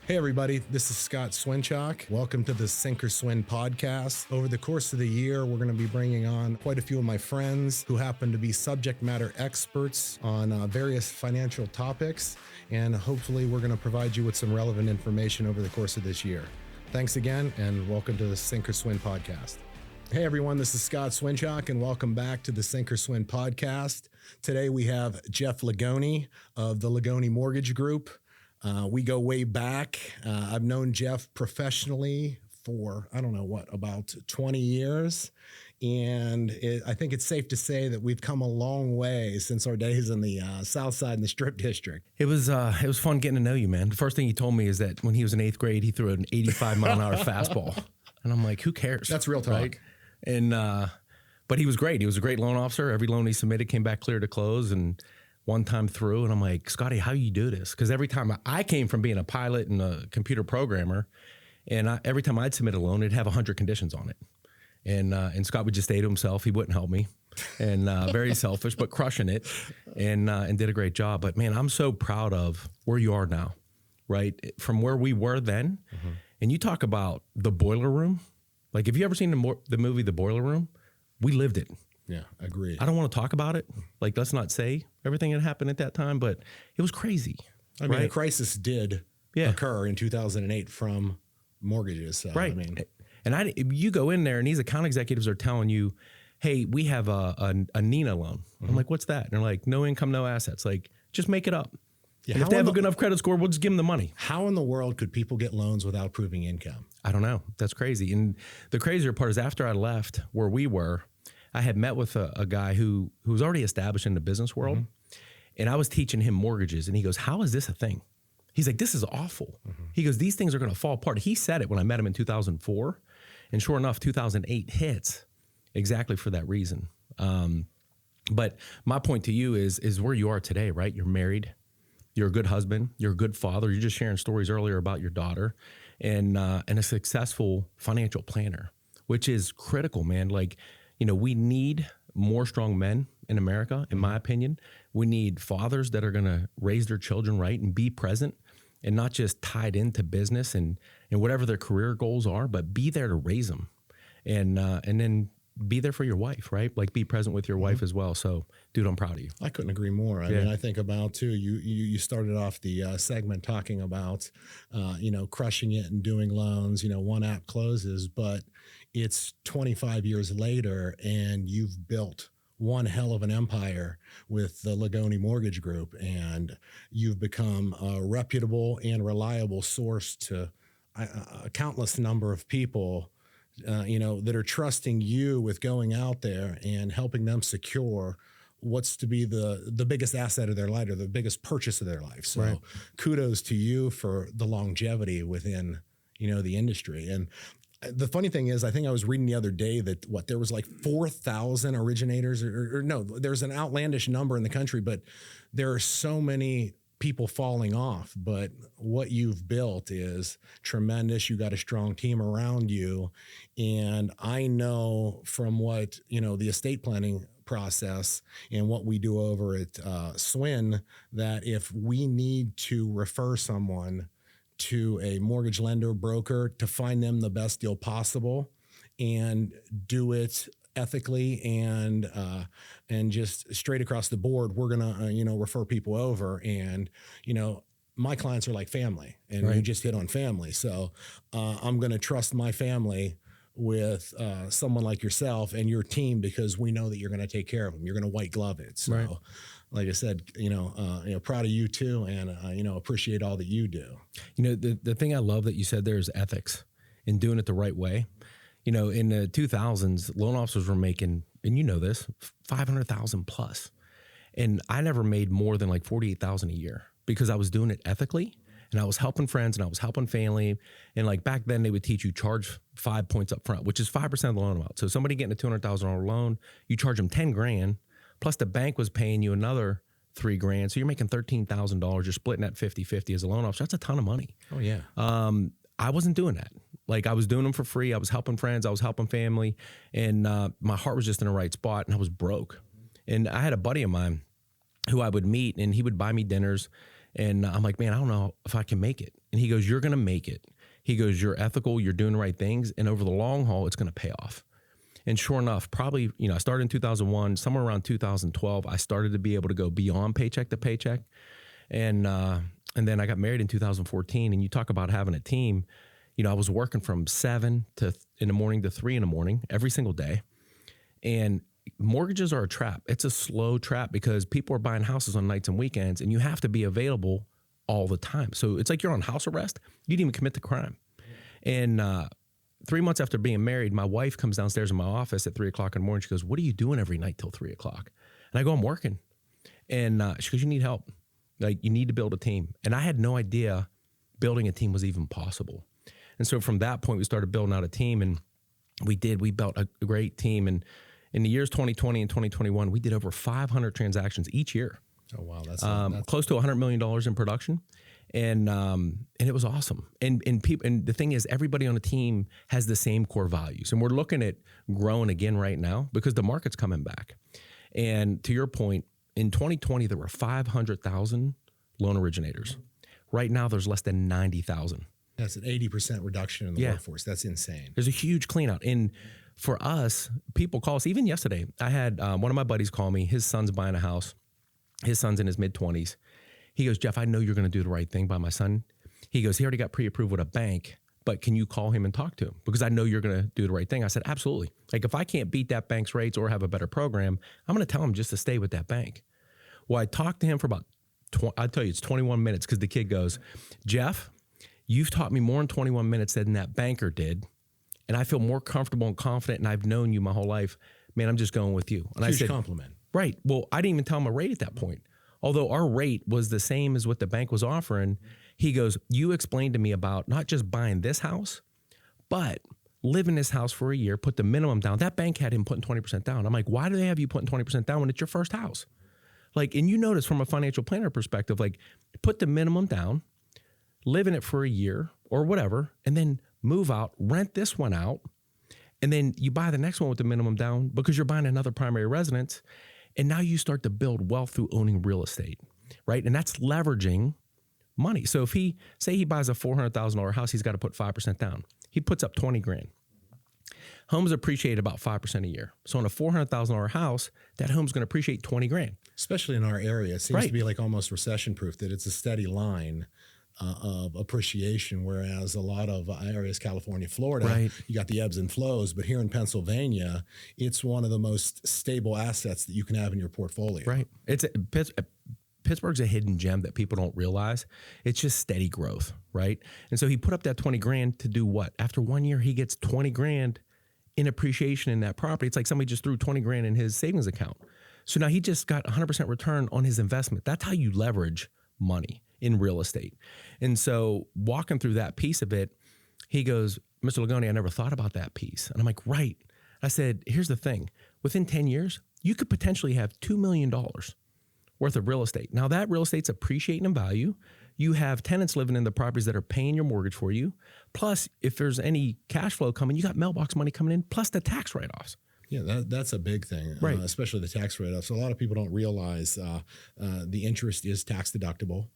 Hey everybody, this is Scott Swinchock. Welcome to the Sink or Swin podcast. Over the course of the year, we're going to be bringing on quite a few of my friends who happen to be subject matter experts on various financial topics, and hopefully we're going to provide you with some relevant information over the course of this year. Thanks again, and welcome to the Sink or Swin podcast. Hey everyone, this is Scott Swinchock, and welcome back to the Sink or Swin podcast. Today we have Jeff Lagoni of the Lagoni Mortgage Group. We go way back. I've known Jeff professionally for, about 20 years. And I think it's safe to say that we've come a long way since our days in the South Side and the Strip District. It was fun getting to know you, man. The first thing he told me is that when he was in 8th grade, he threw an 85-mile-an-hour fastball. And I'm like, who cares? That's real talk. Right? And but he was great. He was a great loan officer. Every loan he submitted came back clear to close, and one time through, and I'm like, Scotty, how you do this? Because every time I came from being a pilot and a computer programmer, and every time I'd submit a loan, it'd have 100 conditions on it. And Scott would just stay to himself. He wouldn't help me, and very selfish, but crushing it, and did a great job. But man, I'm so proud of where you are now, right? From where we were then. Mm-hmm. And you talk about the boiler room. Like, have you ever seen the movie The Boiler Room? We lived it. Yeah, agreed. I don't want to talk about it. Like, let's not say everything that happened at that time, but it was crazy. I mean, a crisis did occur in 2008 from mortgages. So, right. I mean, and you go in there and these account executives are telling you, hey, we have a Nina loan. Mm-hmm. I'm like, what's that? And they're like, no income, no assets. Like, just make it up. Yeah, and if they have a good enough credit score, we'll just give them the money. How in the world could people get loans without proving income? I don't know. That's crazy. And the crazier part is after I left where we were, I had met with a guy who was already established in the business world, mm-hmm. and I was teaching him mortgages, and he goes, how is this a thing? He's like, this is awful. Mm-hmm. He goes, these things are going to fall apart. He said it when I met him in 2004, and sure enough, 2008 hits exactly for that reason. But my point to you is where you are today, right? You're married. You're a good husband. You're a good father. You're just sharing stories earlier about your daughter, and a successful financial planner, which is critical, man. Like, you know, we need more strong men in America, in my opinion. We need fathers that are going to raise their children right and be present and not just tied into business and whatever their career goals are, but be there to raise them and then be there for your wife, right? Like, be present with your wife as well. So, dude, I'm proud of you. I couldn't agree more. I mean, I think about, too, you started off the segment talking about, crushing it and doing loans. One app closes, but it's 25 years later and you've built one hell of an empire with the Lagoni Mortgage Group, and you've become a reputable and reliable source to a countless number of people that are trusting you with going out there and helping them secure what's to be the biggest asset of their life or the biggest purchase of their life. So right. Kudos to you for the longevity within, the industry. And the funny thing is, I think I was reading the other day that there was like 4,000 originators or no, there's an outlandish number in the country, but there are so many people falling off. But what you've built is tremendous. You got a strong team around you. And I know from what, the estate planning process and what we do over at SWIN, that if we need to refer someone to a mortgage lender broker to find them the best deal possible and do it ethically and just straight across the board, we're gonna refer people over. And my clients are like family, and right. You just hit on family. So I'm gonna trust my family with someone like yourself and your team, because we know that you're gonna take care of them. You're gonna white glove it. So right. Like I said, proud of you too, and appreciate all that you do. The thing I love that you said there is ethics and doing it the right way. In the 2000s, loan officers were making, and this, 500,000 plus, and I never made more than like 48,000 a year because I was doing it ethically, and I was helping friends and I was helping family. And like back then, they would teach you charge 5 points up front, which is 5% of the loan amount. So somebody getting a $200,000 loan, you charge them 10 grand. Plus the bank was paying you another $3,000. So you're making $13,000. You're splitting that 50-50 as a loan officer. That's a ton of money. Oh yeah. I wasn't doing that. Like, I was doing them for free. I was helping friends. I was helping family. And my heart was just in the right spot, and I was broke. And I had a buddy of mine who I would meet, and he would buy me dinners. And I'm like, man, I don't know if I can make it. And he goes, you're going to make it. He goes, you're ethical, you're doing the right things. And over the long haul, it's going to pay off. And sure enough, probably, I started in 2001, somewhere around 2012, I started to be able to go beyond paycheck to paycheck. And then I got married in 2014. And you talk about having a team, I was working from 7 in the morning to 3 in the morning every single day. And mortgages are a trap. It's a slow trap because people are buying houses on nights and weekends, and you have to be available all the time. So it's like you're on house arrest. You didn't even commit the crime. And 3 months after being married, my wife comes downstairs in my office at 3 o'clock in the morning. She goes, what are you doing every night till 3 o'clock? And I go, I'm working. And she goes, you need help. Like, you need to build a team. And I had no idea building a team was even possible. And so from that point, we started building out a team, and we built a great team. And in the years 2020 and 2021, we did over 500 transactions each year. Oh, wow. That's close to $100 million in production. And it was awesome. And the thing is, everybody on the team has the same core values. And we're looking at growing again right now because the market's coming back. And to your point, in 2020, there were 500,000 loan originators. Right now, there's less than 90,000. That's an 80% reduction in the workforce. That's insane. There's a huge clean out. And for us, people call us. Even yesterday, I had one of my buddies call me. His son's buying a house. His son's in his mid-20s. He goes, Jeff, I know you're going to do the right thing by my son. He goes, he already got pre-approved with a bank, but can you call him and talk to him? Because I know you're going to do the right thing. I said, absolutely. Like, if I can't beat that bank's rates or have a better program, I'm going to tell him just to stay with that bank. Well, I talked to him for about, I'll tell you, it's 21 minutes because the kid goes, Jeff, you've taught me more in 21 minutes than that banker did. And I feel more comfortable and confident, and I've known you my whole life. Man, I'm just going with you. And Huge I said, compliment. Right. Well, I didn't even tell him a rate at that point. Although our rate was the same as what the bank was offering, he goes, you explained to me about not just buying this house, but live in this house for a year, put the minimum down. That bank had him putting 20% down. I'm like, why do they have you putting 20% down when it's your first house? Like, and you notice from a financial planner perspective, like, put the minimum down, live in it for a year or whatever, and then move out, rent this one out, and then you buy the next one with the minimum down because you're buying another primary residence. And now you start to build wealth through owning real estate, right? And that's leveraging money. So if he buys a $400,000 house, he's got to put 5% down. He puts up 20 grand. Homes appreciate about 5% a year. So on a $400,000 house, that home's going to appreciate 20 grand. Especially in our area, it seems to be like almost recession proof, that it's a steady line of appreciation, whereas a lot of areas, California, Florida, you got the ebbs and flows. But here in Pennsylvania, it's one of the most stable assets that you can have in your portfolio. Right. Pittsburgh's a hidden gem that people don't realize. It's just steady growth, right? And so he put up that 20 grand to do what? After 1 year, he gets 20 grand in appreciation in that property. It's like somebody just threw 20 grand in his savings account. So now he just got 100% return on his investment. That's how you leverage money in real estate. And so walking through that piece of it, he goes, Mr. Lagoni, I never thought about that piece. And I'm like, right. I said, here's the thing. Within 10 years, you could potentially have $2 million worth of real estate. Now that real estate's appreciating in value. You have tenants living in the properties that are paying your mortgage for you. Plus, if there's any cash flow coming, you got mailbox money coming in, plus the tax write-offs. Yeah, that's a big thing, right? Especially the tax write-offs. So a lot of people don't realize the interest is tax deductible.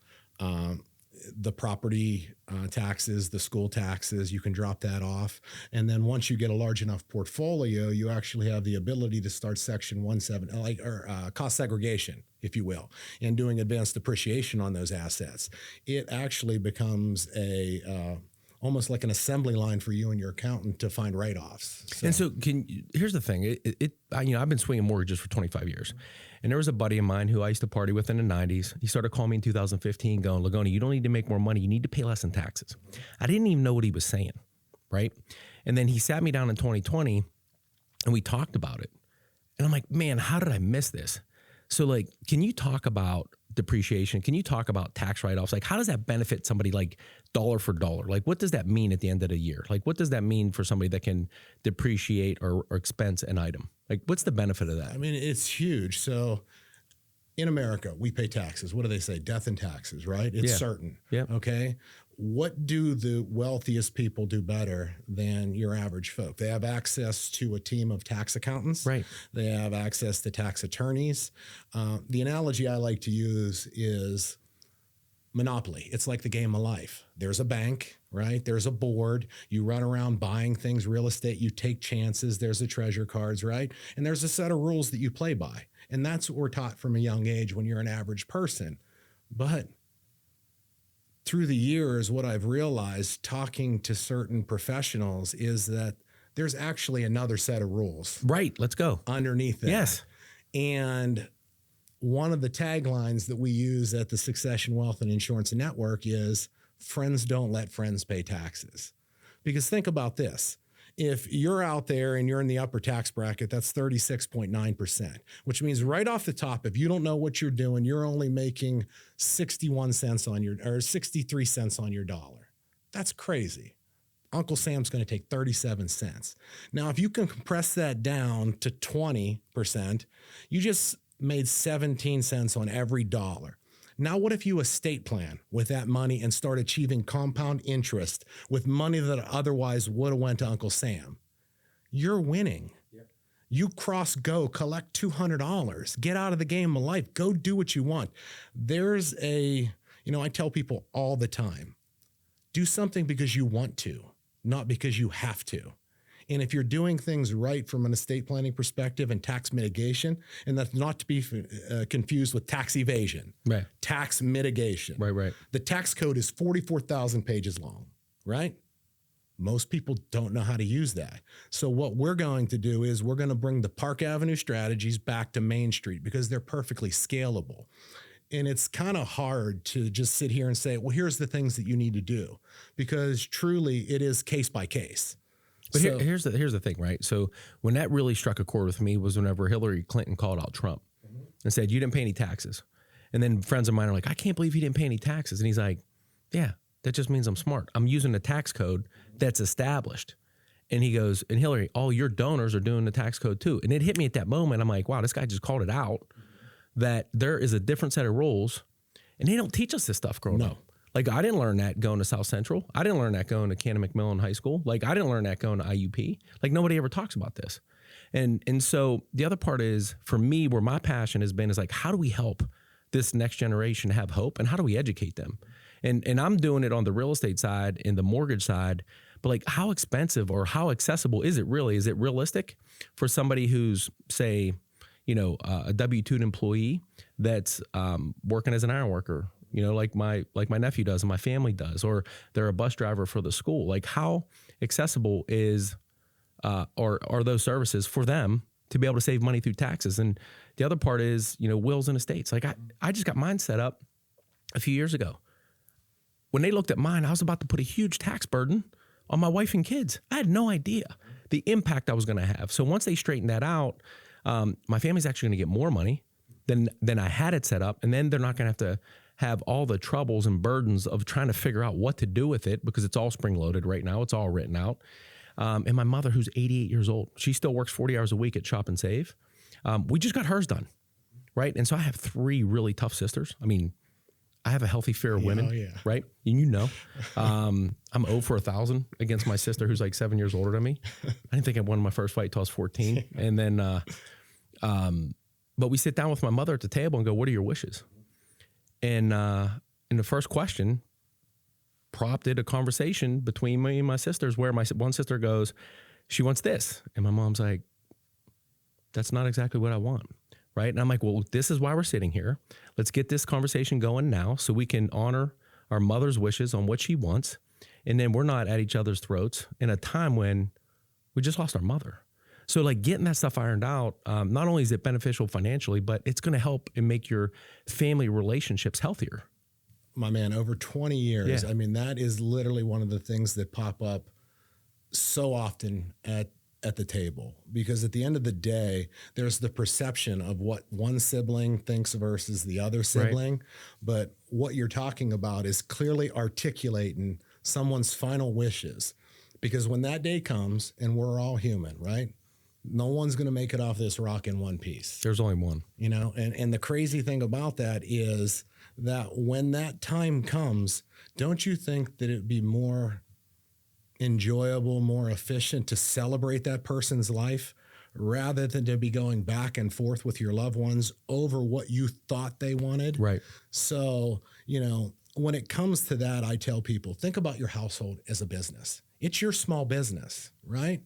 The property taxes, the school taxes, you can drop that off. And then once you get a large enough portfolio, you actually have the ability to start Section 170, cost segregation, if you will, and doing advanced depreciation on those assets. It actually becomes almost like an assembly line for you and your accountant to find write-offs. And so here's the thing. I've been swinging mortgages for 25 years. And there was a buddy of mine who I used to party with in the 90s. He started calling me in 2015 going, Lagoni, you don't need to make more money. You need to pay less in taxes. I didn't even know what he was saying, right? And then he sat me down in 2020 and we talked about it. And I'm like, man, how did I miss this? So like, can you talk about depreciation? Can you talk about tax write-offs? Like, how does that benefit somebody, like dollar for dollar? Like, what does that mean at the end of the year? Like, what does that mean for somebody that can depreciate or expense an item? Like, what's the benefit of that? I mean, it's huge. So in America, we pay taxes. What do they say? Death and taxes, right? It's certain. Yeah. Okay. What do the wealthiest people do better than your average folk? They have access to a team of tax accountants. Right. They have access to tax attorneys. The analogy I like to use is Monopoly. It's like the game of life. There's a bank, right? There's a board. You run around buying things, real estate. You take chances. There's the treasure cards, right? And there's a set of rules that you play by. And that's what we're taught from a young age when you're an average person. But through the years, what I've realized talking to certain professionals is that there's actually another set of rules. Right. Let's go. Underneath that. Yes. And one of the taglines that we use at the Succession Wealth and Insurance Network is friends don't let friends pay taxes. Because think about this. If you're out there and you're in the upper tax bracket, that's 36.9%, which means right off the top, if you don't know what you're doing, you're only making 61 cents on your, or 63 cents on your dollar. That's crazy. Uncle Sam's going to take 37 cents. Now, if you can compress that down to 20%, you just made 17 cents on every dollar. Now, what if you estate plan with that money and start achieving compound interest with money that otherwise would have went to Uncle Sam? You're winning. Yep. You collect $200, get out of the game of life, go do what you want. There's I tell people all the time, do something because you want to, not because you have to. And if you're doing things right from an estate planning perspective and tax mitigation, and that's not to be confused with tax evasion, right? Tax mitigation. Right. The tax code is 44,000 pages long, right? Most people don't know how to use that. So what we're going to do is we're going to bring the Park Avenue strategies back to Main Street because they're perfectly scalable. And it's kind of hard to just sit here and say, well, here's the things that you need to do, because truly it is case by case. But here's the thing, right? So when that really struck a chord with me was whenever Hillary Clinton called out Trump and said, you didn't pay any taxes. And then friends of mine are like, I can't believe he didn't pay any taxes. And he's like, yeah, that just means I'm smart. I'm using the tax code that's established. And he goes, and Hillary, all your donors are doing the tax code too. And it hit me at that moment. I'm like, wow, this guy just called it out, that there is a different set of rules. And they don't teach us this stuff growing up. Like, I didn't learn that going to South Central. I didn't learn that going to Cannon McMillan High School. Like, I didn't learn that going to IUP. Like, nobody ever talks about this. And so the other part is, for me, where my passion has been is like, how do we help this next generation have hope, and how do we educate them? And I'm doing it on the real estate side and the mortgage side, but like, how expensive or how accessible is it really? Is it realistic for somebody who's, say, a W-2 employee that's working as an iron worker, like my nephew does and my family does, or they're a bus driver for the school? Like, how accessible is are those services for them to be able to save money through taxes? And the other part is, wills and estates. Like, I just got mine set up a few years ago. When they looked at mine, I was about to put a huge tax burden on my wife and kids. I had no idea the impact I was going to have. So once they straightened that out, my family's actually going to get more money than I had it set up. And then they're not going to have all the troubles and burdens of trying to figure out what to do with it, because it's all spring loaded right now. It's all written out. And my mother, who's 88 years old, she still works 40 hours a week at Shop and Save. We just got hers done, right? And so I have 3 really tough sisters. I mean, I have a healthy fear of women, right? And I'm 0 for 1,000 against my sister, who's like 7 years older than me. I didn't think I won my first fight till I was 14. And then, but we sit down with my mother at the table and go, what are your wishes? And the first question prompted a conversation between me and my sisters, where my one sister goes, she wants this. And my mom's like, that's not exactly what I want. Right. And I'm like, well, this is why we're sitting here. Let's get this conversation going now so we can honor our mother's wishes on what she wants. And then we're not at each other's throats in a time when we just lost our mother. So like, getting that stuff ironed out, not only is it beneficial financially, but it's going to help and make your family relationships healthier. My man, over 20 years. Yeah. I mean, that is literally one of the things that pop up so often at the table, because at the end of the day, there's the perception of what one sibling thinks versus the other sibling. Right. But what you're talking about is clearly articulating someone's final wishes, because when that day comes, and we're all human, right? No one's going to make it off this rock in one piece. There's only one, and the crazy thing about that is that when that time comes, don't you think that it'd be more enjoyable, more efficient to celebrate that person's life rather than to be going back and forth with your loved ones over what you thought they wanted? Right. So, when it comes to that, I tell people, think about your household as a business. It's your small business, right?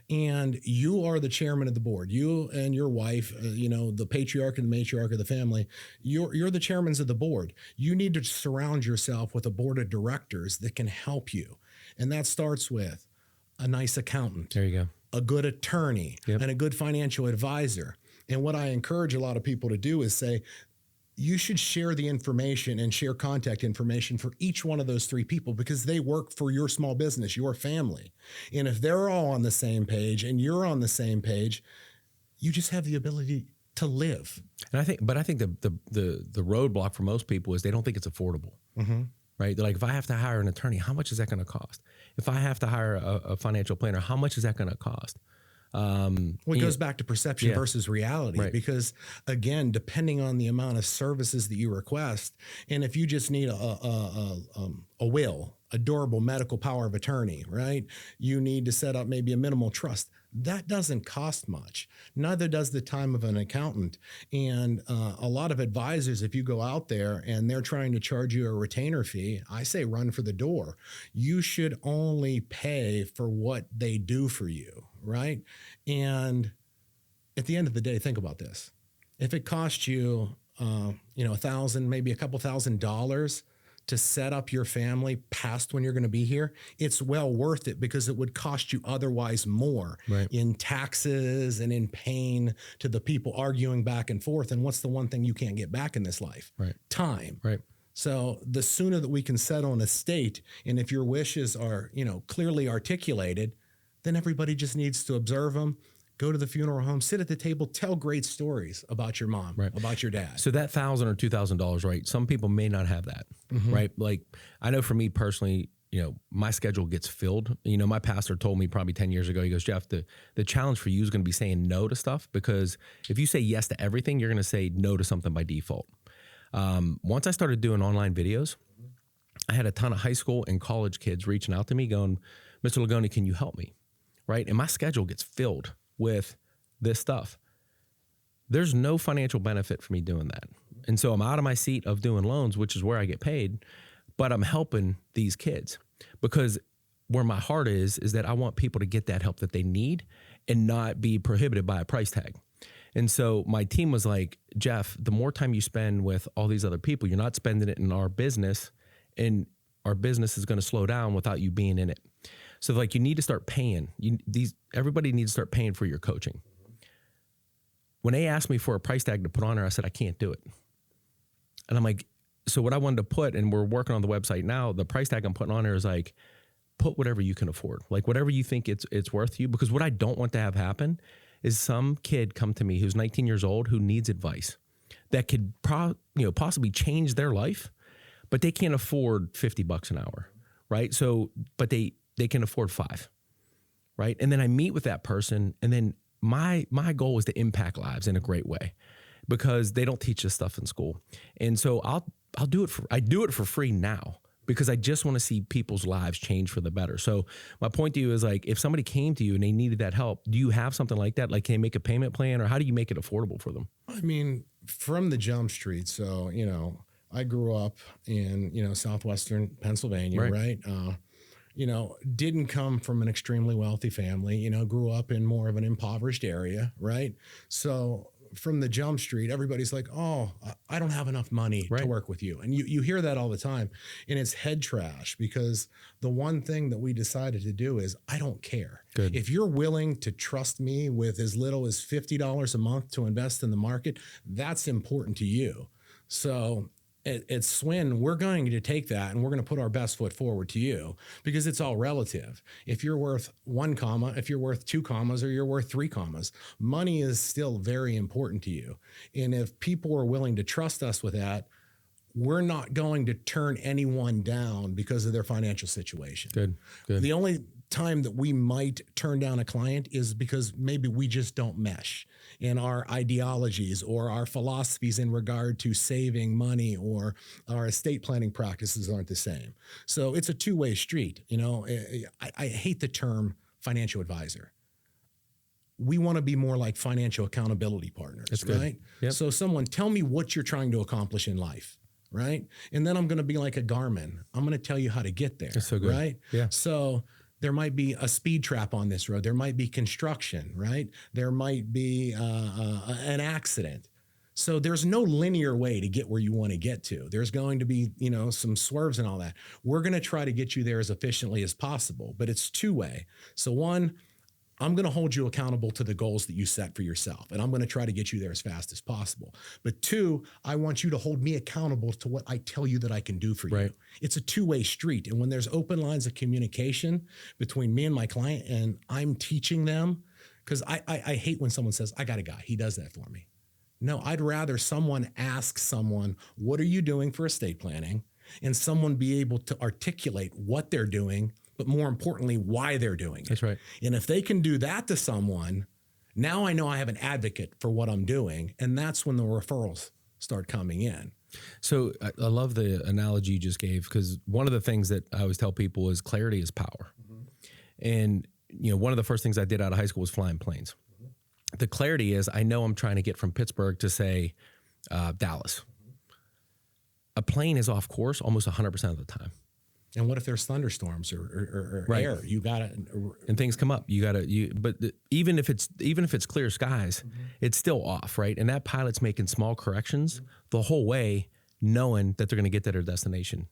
And you are the chairman of the board. You and your wife, the patriarch and the matriarch of the family, you're the chairmen of the board. You need to surround yourself with a board of directors that can help you. And that starts with a nice accountant. There you go. A good attorney, Yep. and a good financial advisor. And what I encourage a lot of people to do is say, you should share the information and share contact information for each one of those three people, because they work for your small business, your family. And if they're all on the same page and you're on the same page, you just have the ability to live. And I think the roadblock for most people is they don't think it's affordable. Mm-hmm. Right? They're like, if I have to hire an attorney, how much is that going to cost? If I have to hire a financial planner, how much is that going to cost? It goes back to perception versus reality, Right. because again, depending on the amount of services that you request, and if you just need a will, a durable medical power of attorney, right? You need to set up maybe a minimal trust. That doesn't cost much. Neither does the time of an accountant. And a lot of advisors, if you go out there and they're trying to charge you a retainer fee, I say run for the door. You should only pay for what they do for you, right? And at the end of the day, think about this. If it costs you, $1,000, maybe a couple $1,000 to set up your family past when you're going to be here, it's well worth it, because it would cost you otherwise more Right. in taxes and in pain to the people arguing back and forth. And what's the one thing you can't get back in this life? Right. Time. Right. So the sooner that we can settle an estate, and if your wishes are, clearly articulated, then everybody just needs to observe them, go to the funeral home, sit at the table, tell great stories about your mom, Right. about your dad. So that $1,000 or $2,000, right? Some people may not have that, right? Like I know for me personally, my schedule gets filled. My pastor told me probably 10 years ago, he goes, Jeff, the challenge for you is going to be saying no to stuff, because if you say yes to everything, you're going to say no to something by default. Once I started doing online videos, I had a ton of high school and college kids reaching out to me going, Mr. Lagoni, can you help me? Right? And my schedule gets filled with this stuff. There's no financial benefit for me doing that. And so I'm out of my seat of doing loans, which is where I get paid, but I'm helping these kids, because where my heart is that I want people to get that help that they need and not be prohibited by a price tag. And so my team was like, Jeff, the more time you spend with all these other people, you're not spending it in our business, and our business is going to slow down without you being in it. So like, you need to start paying. Everybody needs to start paying for your coaching. When they asked me for a price tag to put on there, I said, I can't do it. And I'm like, so what I wanted to put, and we're working on the website now, the price tag I'm putting on there is like, put whatever you can afford, like whatever you think it's worth to you. Because what I don't want to have happen is some kid come to me who's 19 years old who needs advice that could possibly change their life, but they can't afford $50 an hour, right? So, but they can afford $5, right? And then I meet with that person, and then my goal is to impact lives in a great way, because they don't teach this stuff in school. And so I do it for free now, because I just want to see people's lives change for the better. So my point to you is, like, if somebody came to you and they needed that help, do you have something like that? Like, can they make a payment plan, or how do you make it affordable for them? I mean, from the jump street. So, I grew up in, southwestern Pennsylvania, right? Didn't come from an extremely wealthy family, grew up in more of an impoverished area, right? So from the jump street, everybody's like, oh, I don't have enough money to work with you. And you hear that all the time, and it's head trash, because the one thing that we decided to do is, I don't care. Good. If you're willing to trust me with as little as $50 a month to invest in the market, that's important to you. So at SWIN, we're going to take that and we're going to put our best foot forward to you, because it's all relative. If you're worth 1 comma, if you're worth 2 commas, or you're worth 3 commas, money is still very important to you. And if people are willing to trust us with that, we're not going to turn anyone down because of their financial situation. Good. The only time that we might turn down a client is because maybe we just don't mesh in our ideologies or our philosophies in regard to saving money, or our estate planning practices aren't the same. So it's a two-way street. I hate the term financial advisor. We want to be more like financial accountability partners, That's good. right? Yep. So tell me what you're trying to accomplish in life. right? And then I'm going to be like a Garmin. I'm going to tell you how to get there. That's so good. Right? Yeah. So there might be a speed trap on this road. There might be construction, right? There might be an accident. So there's no linear way to get where you want to get to. There's going to be, some swerves and all that. We're going to try to get you there as efficiently as possible, but it's two-way. So one, I'm going to hold you accountable to the goals that you set for yourself, and I'm going to try to get you there as fast as possible. But two, I want you to hold me accountable to what I tell you that I can do for you. It's a two-way street. And when there's open lines of communication between me and my client, and I'm teaching them, because I hate when someone says, I got a guy, he does that for me. No, I'd rather someone ask someone, what are you doing for estate planning? And someone be able to articulate what they're doing, but more importantly, why they're doing it. That's right. And if they can do that to someone, now I know I have an advocate for what I'm doing. And that's when the referrals start coming in. So I love the analogy you just gave, because one of the things that I always tell people is clarity is power. And, one of the first things I did out of high school was flying planes. The clarity is, I know I'm trying to get from Pittsburgh to, say, Dallas. A plane is off course almost 100% of the time. And what if there's thunderstorms or air? You got to, and things come up. But even if it's clear skies, it's still off, right? And that pilot's making small corrections the whole way, knowing that they're going to get to their destination.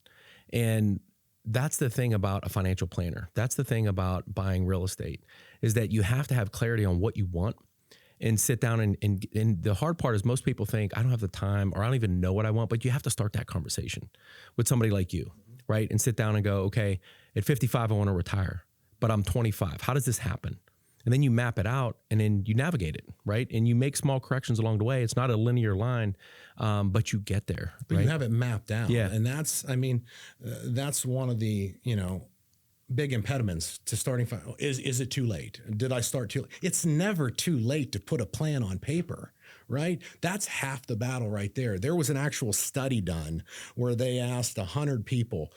And that's the thing about a financial planner. That's the thing about buying real estate, is that you have to have clarity on what you want. And sit down and the hard part is most people think, I don't have the time, or I don't even know what I want, but you have to start that conversation with somebody like you, right? And sit down and go, okay, at 55, I want to retire, but I'm 25. How does this happen? And then you map it out, and then you navigate it, right? And you make small corrections along the way. It's not a linear line, but you get there. But right? you have it mapped out. Yeah. And that's one of the, big impediments to starting. Is it too late? Did I start too late? It's never too late to put a plan on paper, right? That's half the battle right there. There was an actual study done where they asked 100 people,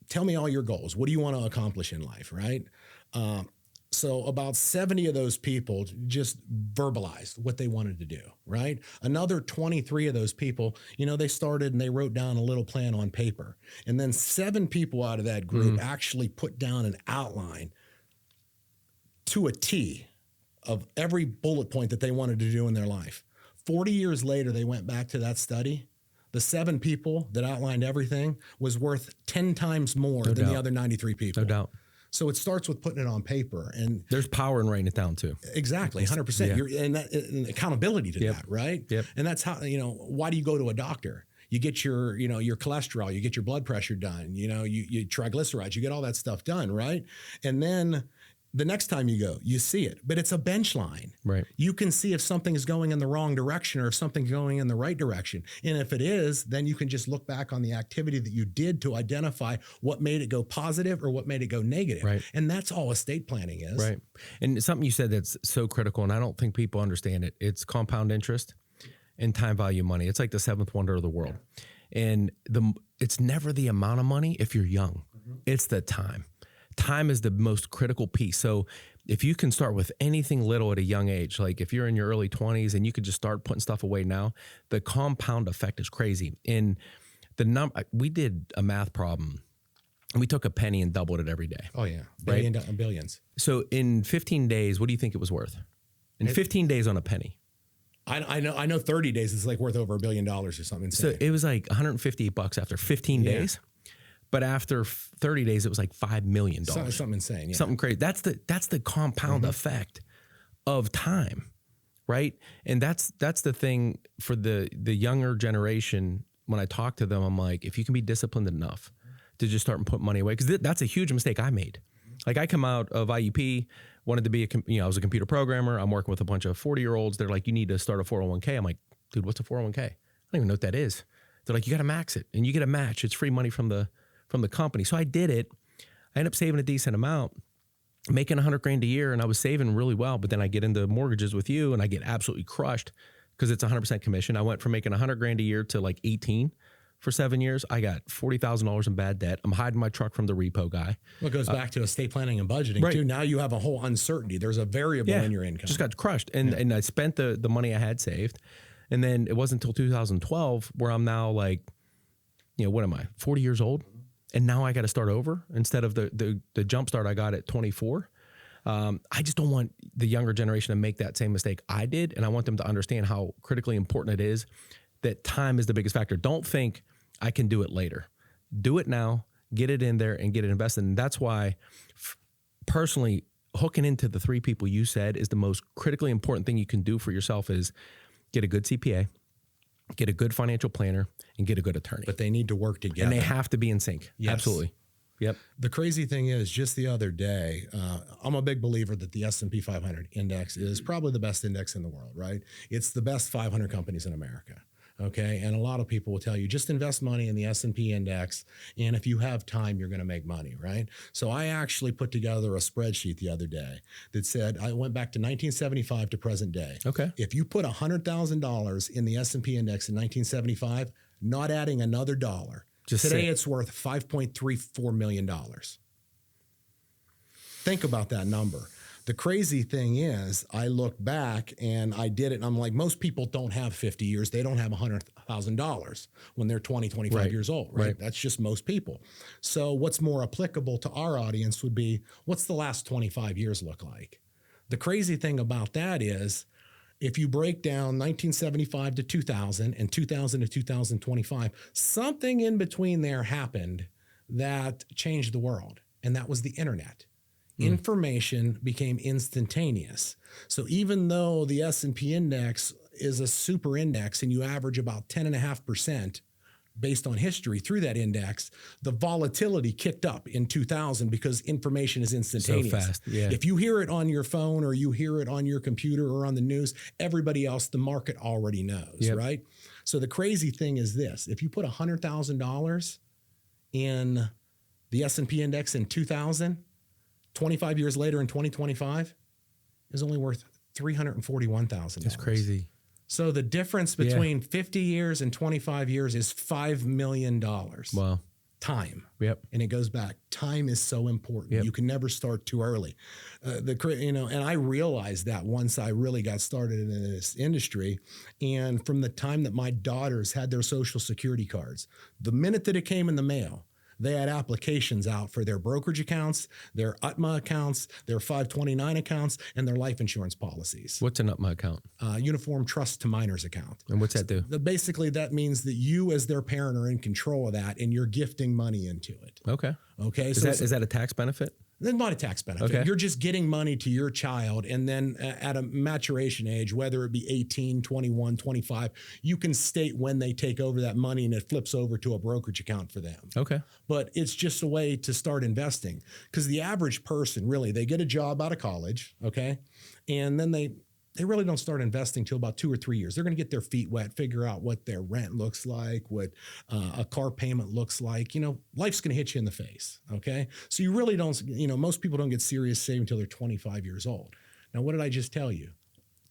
tell me all your goals. What do you want to accomplish in life, right? So about 70 of those people just verbalized what they wanted to do, right? Another 23 of those people, they started and they wrote down a little plan on paper. And then 7 people out of that group actually put down an outline to a T of every bullet point that they wanted to do in their life. 40 years later, they went back to that study. The 7 people that outlined everything was worth 10 times more than the other 93 people. No doubt. So it starts with putting it on paper, and there's power in writing it down too. Exactly, 100%. Yeah. And accountability to that, right? Yep. And that's how, why do you go to a doctor? You get your cholesterol, you get your blood pressure done, you triglycerides, you get all that stuff done, right? And then the next time you go, you see it, but it's a bench line. Right. You can see if something is going in the wrong direction or if something's going in the right direction. And if it is, then you can just look back on the activity that you did to identify what made it go positive or what made it go negative. Right. And that's all estate planning is. Right. And something you said that's so critical, and I don't think people understand it. It's compound interest and time value money. It's like the 7th wonder of the world. And it's never the amount of money if you're young. It's the time. Time is the most critical piece. So if you can start with anything little at a young age, like if you're in your early 20s and you could just start putting stuff away now, the compound effect is crazy. And we did a math problem, and we took a penny and doubled it every day. Oh yeah. Billions. So in 15 days, what do you think it was worth? In 15 days on a penny. I know 30 days is like worth over $1 billion or something. So it was like $158 after 15 days. But after 30 days, it was like $5 million. Something insane. Yeah. Something crazy. That's the compound effect of time, right? And that's the thing for the younger generation. When I talk to them, I'm like, if you can be disciplined enough to just start and put money away, because that's a huge mistake I made. Like I come out of IUP, wanted to be I was a computer programmer. I'm working with a bunch of 40-year-olds. They're like, you need to start a 401k. I'm like, dude, what's a 401k? I don't even know what that is. They're like, you got to max it, and you get a match. It's free money from the company. So I did it. I ended up saving a decent amount, making $100,000 a year, and I was saving really well. But then I get into mortgages with you, and I get absolutely crushed because it's 100% commission. I went from making $100,000 a year to like 18 for 7 years. I got $40,000 in bad debt. I'm hiding my truck from the repo guy. Well, it goes back to estate planning and budgeting too. Now you have a whole uncertainty. There's a variable in your income. Just got crushed, and I spent the money I had saved, and then it wasn't until 2012 where I'm now like what am I, 40 years old? And now I got to start over instead of the jump start I got at 24. I just don't want the younger generation to make that same mistake I did. And I want them to understand how critically important it is that time is the biggest factor. Don't think I can do it later. Do it now, get it in there and get it invested. And that's why personally, hooking into the three people you said is the most critically important thing you can do for yourself is get a good CPA, get a good financial planner, and get a good attorney. But they need to work together. And they have to be in sync. Yes. Absolutely. Yep. The crazy thing is, just the other day, I'm a big believer that the S&P 500 index is probably the best index in the world, right? It's the best 500 companies in America. Okay. And a lot of people will tell you, just invest money in the S&P index. And if you have time, you're going to make money, right? So I actually put together a spreadsheet the other day that said, I went back to 1975 to present day. Okay. If you put $100,000 in the S&P index in 1975, not adding another dollar, today it's worth $5.34 million. Think about that number. The crazy thing is, I look back and I did it, and I'm like, most people don't have 50 years. They don't have $100,000 when they're 20, 25 years old, right? That's just most people. So what's more applicable to our audience would be, what's the last 25 years look like? The crazy thing about that is, if you break down 1975 to 2000 and 2000 to 2025, something in between there happened that changed the world, and that was the internet. Information became instantaneous. So even though the S&P index is a super index and you average about 10.5% based on history through that index, the volatility kicked up in 2000 because information is instantaneous. So fast, yeah. If you hear it on your phone or you hear it on your computer or on the news, everybody else, the market already knows, right? So the crazy thing is this: if you put $100,000 in the S&P index in 2000, 25 years later in 2025 is only worth $341,000. That's crazy. So the difference between 50 years and 25 years is $5 million. Wow. Time. Yep. And it goes back. Time is so important. Yep. You can never start too early. And I realized that once I really got started in this industry, and from the time that my daughters had their Social Security cards, the minute that it came in the mail, they had applications out for their brokerage accounts, their UTMA accounts, their 529 accounts, and their life insurance policies. What's an UTMA account? Uniform Trust to Minors account. And what's that do? Basically, that means that you as their parent are in control of that, and you're gifting money into it. Okay. Okay. Is that a tax benefit? Then not a tax benefit. Okay. You're just getting money to your child, and then at a maturation age, whether it be 18, 21, 25, you can state when they take over that money and it flips over to a brokerage account for them. Okay. But it's just a way to start investing, because the average person, really, they get a job out of college, okay? And then they really don't start investing till about 2 or 3 years. They're going to get their feet wet, figure out what their rent looks like, what a car payment looks like. Life's going to hit you in the face, okay? So you really don't, most people don't get serious saving until they're 25 years old. Now, what did I just tell you?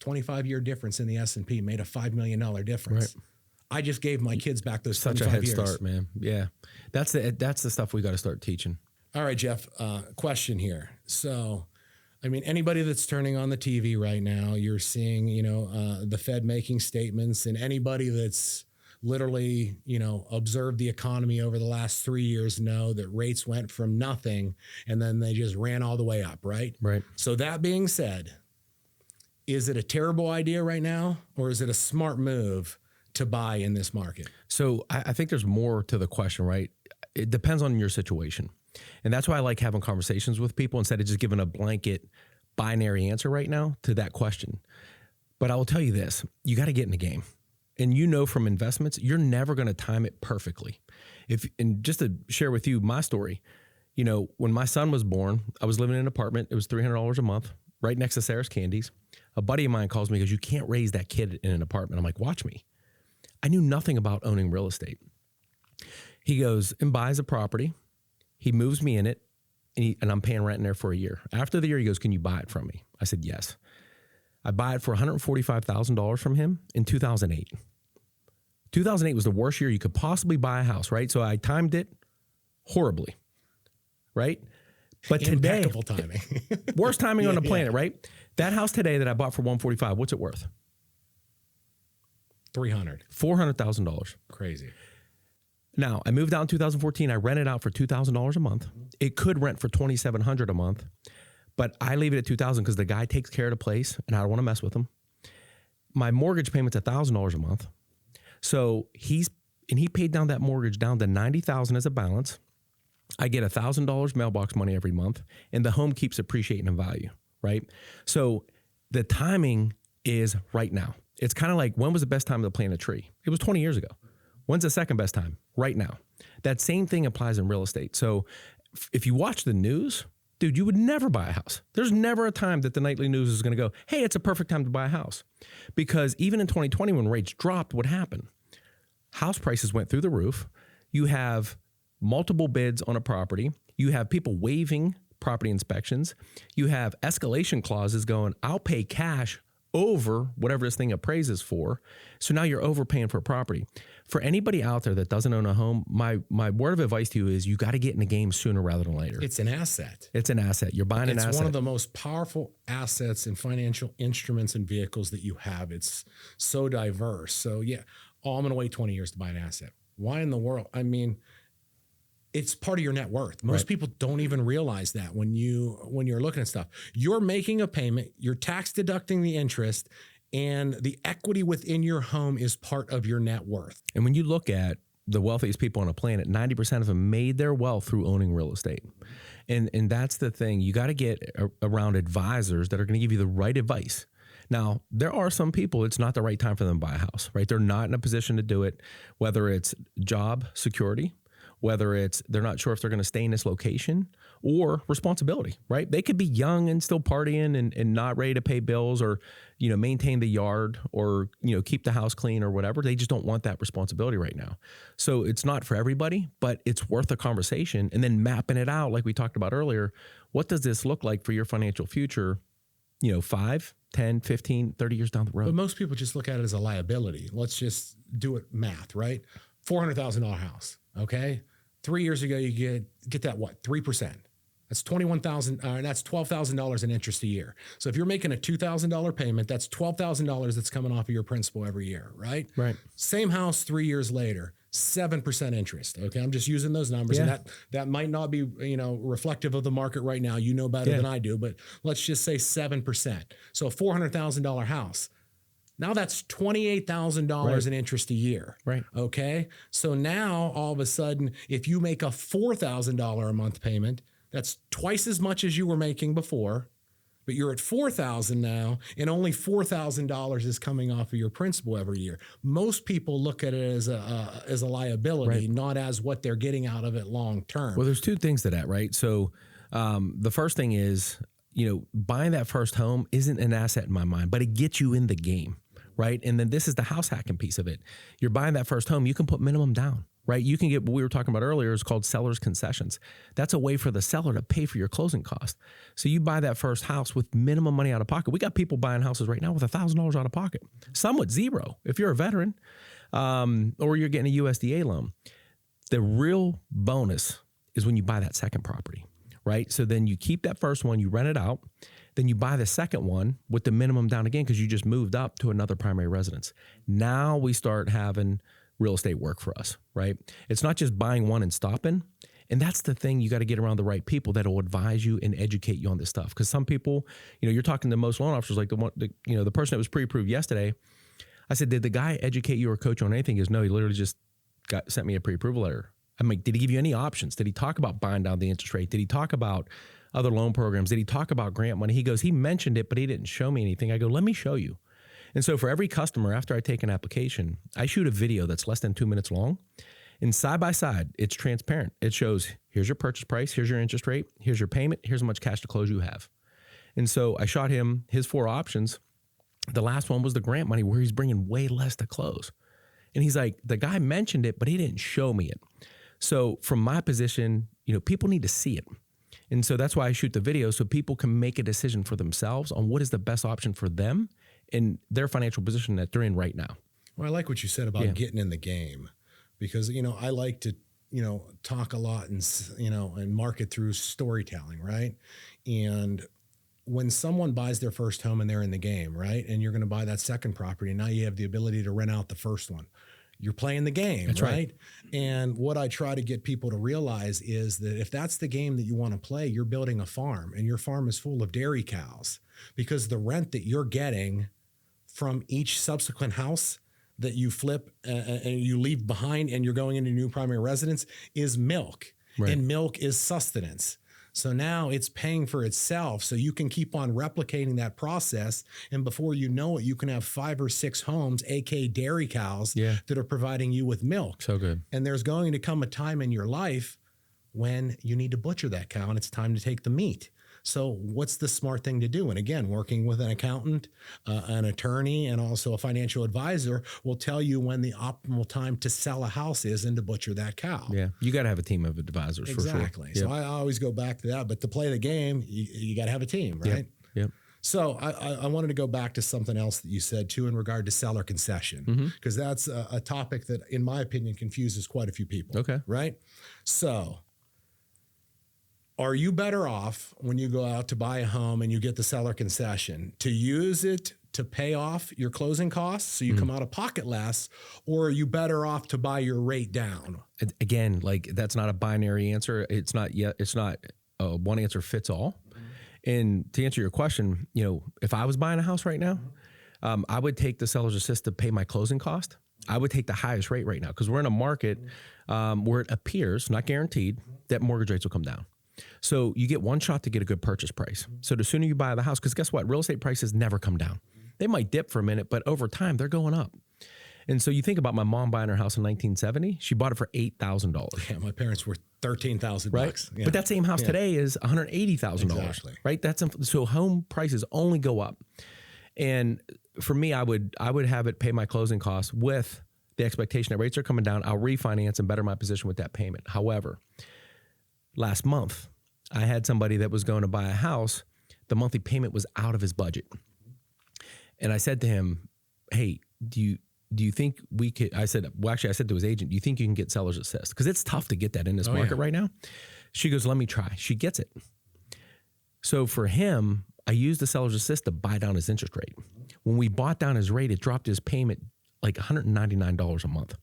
25-year difference in the S&P made a $5 million difference. Right. I just gave my kids back those 25 years. Such a head start, man. Yeah. That's the stuff we got to start teaching. All right, Jeff, question here. So, anybody that's turning on the TV right now, you're seeing, the Fed making statements, and anybody that's literally, observed the economy over the last 3 years know that rates went from nothing and then they just ran all the way up, right? Right. So that being said, is it a terrible idea right now, or is it a smart move to buy in this market? So I think there's more to the question, right? It depends on your situation. And that's why I like having conversations with people instead of just giving a blanket binary answer right now to that question. But I will tell you this, you got to get in the game. And from investments, you're never going to time it perfectly. And just to share with you my story, when my son was born, I was living in an apartment. It was $300 a month right next to Sarah's Candies. A buddy of mine calls me and goes, "You can't raise that kid in an apartment." I'm like, "Watch me." I knew nothing about owning real estate. He goes and buys a property. He moves me in it, and I'm paying rent in there for a year. After the year, he goes, "Can you buy it from me?" I said, "Yes." I buy it for $145,000 from him in 2008. 2008 was the worst year you could possibly buy a house, right? So I timed it horribly, right? But impeccable timing. Worst timing on the planet, right? That house today that I bought for $145,000, what's it worth? $300,000. $400,000. Crazy. Now, I moved out in 2014. I rented out for $2,000 a month. It could rent for $2,700 a month, but I leave it at $2,000 because the guy takes care of the place and I don't want to mess with him. My mortgage payment's $1,000 a month. So he paid down that mortgage down to $90,000 as a balance. I get $1,000 mailbox money every month, and the home keeps appreciating in value, right? So the timing is right now. It's kind of like, when was the best time to plant a tree? It was 20 years ago. When's the second best time? Right now. That same thing applies in real estate. So if you watch the news, dude, you would never buy a house. There's never a time that the nightly news is going to go, hey, it's a perfect time to buy a house. Because even in 2020, when rates dropped, what happened? House prices went through the roof. You have multiple bids on a property. You have people waiving property inspections. You have escalation clauses going, I'll pay cash over whatever this thing appraises for. So now you're overpaying for a property. For anybody out there that doesn't own a home, my word of advice to you is you got to get in the game sooner rather than later. It's an asset. It's an asset. You're buying an asset. It's one of the most powerful assets and financial instruments and vehicles that you have. It's so diverse. So yeah, I'm going to wait 20 years to buy an asset. Why in the world? I mean, it's part of your net worth. Most people don't even realize that when you're looking at stuff. You're making a payment, you're tax deducting the interest, and the equity within your home is part of your net worth. And when you look at the wealthiest people on the planet, 90% of them made their wealth through owning real estate. And that's the thing. You got to get around advisors that are going to give you the right advice. Now, there are some people, it's not the right time for them to buy a house, right? They're not in a position to do it, whether it's job security, whether it's they're not sure if they're going to stay in this location, or responsibility, right? They could be young and still partying and not ready to pay bills, or, maintain the yard, or, keep the house clean or whatever. They just don't want that responsibility right now. So it's not for everybody, but it's worth a conversation, and then mapping it out like we talked about earlier. What does this look like for your financial future, 5, 10, 15, 30 years down the road? But most people just look at it as a liability. Let's just do it math, right? $400,000 house, okay? 3 years ago, you get that what? 3%. That's $21,000. That's $12,000 in interest a year. So if you're making a $2,000 payment, that's $12,000 that's coming off of your principal every year, right? Right. Same house 3 years later, 7% interest. Okay, I'm just using those numbers, and that might not be reflective of the market right now. You know better than I do, but let's just say 7%. So a $400,000 house. Now that's $28,000 in interest a year. Right. Okay. So now all of a sudden, if you make a $4,000 a month payment, that's twice as much as you were making before, but you're at $4,000 now, and only $4,000 is coming off of your principal every year. Most people look at it as a liability, not as what they're getting out of it long term. Well, there's two things to that, right? So the first thing is, buying that first home isn't an asset in my mind, but it gets you in the game. Right. And then this is the house hacking piece of it. You're buying that first home, you can put minimum down, right? You can get what we were talking about earlier is called seller's concessions. That's a way for the seller to pay for your closing cost. So you buy that first house with minimum money out of pocket. We got people buying houses right now with $1,000 out of pocket, some with zero. If you're a veteran, or you're getting a USDA loan, the real bonus is when you buy that second property, right? So then you keep that first one, you rent it out. Then you buy the second one with the minimum down again because you just moved up to another primary residence. Now we start having real estate work for us, right? It's not just buying one and stopping. And that's the thing, you got to get around the right people that will advise you and educate you on this stuff. Because some people, you're talking to most loan officers, like the person that was pre-approved yesterday. I said, did the guy educate you or coach you on anything? He goes, no, he literally just sent me a pre-approval letter. I'm like, did he give you any options? Did he talk about buying down the interest rate? Did he talk about other loan programs? Did he talk about grant money? He goes, he mentioned it, but he didn't show me anything. I go, let me show you. And so for every customer, after I take an application, I shoot a video that's less than 2 minutes long. And side by side, it's transparent. It shows, here's your purchase price, here's your interest rate, here's your payment, here's how much cash to close you have. And so I shot him his 4 options. The last one was the grant money, where he's bringing way less to close. And he's like, the guy mentioned it, but he didn't show me it. So from my position, people need to see it. And so that's why I shoot the video, so people can make a decision for themselves on what is the best option for them in their financial position that they're in right now. Well, I like what you said about getting in the game, because, I like to, talk a lot and market through storytelling, right? And when someone buys their first home and they're in the game, right? And you're going to buy that second property, and now you have the ability to rent out the first one. you're playing the game, That's right. And what I try to get people to realize is that if that's the game that you want to play, you're building a farm, and your farm is full of dairy cows, because the rent that you're getting from each subsequent house that you flip and you leave behind and you're going into new primary residence is milk. Right. And milk is sustenance. So now it's paying for itself. So you can keep on replicating that process. And before you know it, you can have 5 or 6 homes, aka dairy cows, that are providing you with milk. So good. And there's going to come a time in your life when you need to butcher that cow and it's time to take the meat. So what's the smart thing to do? And again, working with an accountant, an attorney, and also a financial advisor will tell you when the optimal time to sell a house is and to butcher that cow. Yeah, you got to have a team of advisors for sure. Exactly. So I always go back to that. But to play the game, you got to have a team, right? Yep. So I wanted to go back to something else that you said too in regard to seller concession, because that's a topic that, in my opinion, confuses quite a few people. Okay. Right? So are you better off when you go out to buy a home and you get the seller concession to use it to pay off your closing costs so you come out of pocket less, or are you better off to buy your rate down? Again, like that's not a binary answer. It's not a one answer fits all. And to answer your question, if I was buying a house right now, I would take the seller's assist to pay my closing cost. I would take the highest rate right now because we're in a market where it appears, not guaranteed, that mortgage rates will come down. So you get one shot to get a good purchase price. So the sooner you buy the house, because guess what? Real estate prices never come down. They might dip for a minute, but over time they're going up. And so you think about my mom buying her house in 1970, she bought it for $8,000. Yeah, my parents were $13,000. Right? Yeah. But that same house today is $180,000. Exactly. Right? So home prices only go up. And for me, I would have it pay my closing costs with the expectation that rates are coming down. I'll refinance and better my position with that payment. However, last month, I had somebody that was going to buy a house. The monthly payment was out of his budget. And I said to him, hey, do you think we could, I said to his agent, do you think you can get seller's assist? Because it's tough to get that in this market right now. She goes, let me try. She gets it. So for him, I used the seller's assist to buy down his interest rate. When we bought down his rate, it dropped his payment like $199 a month.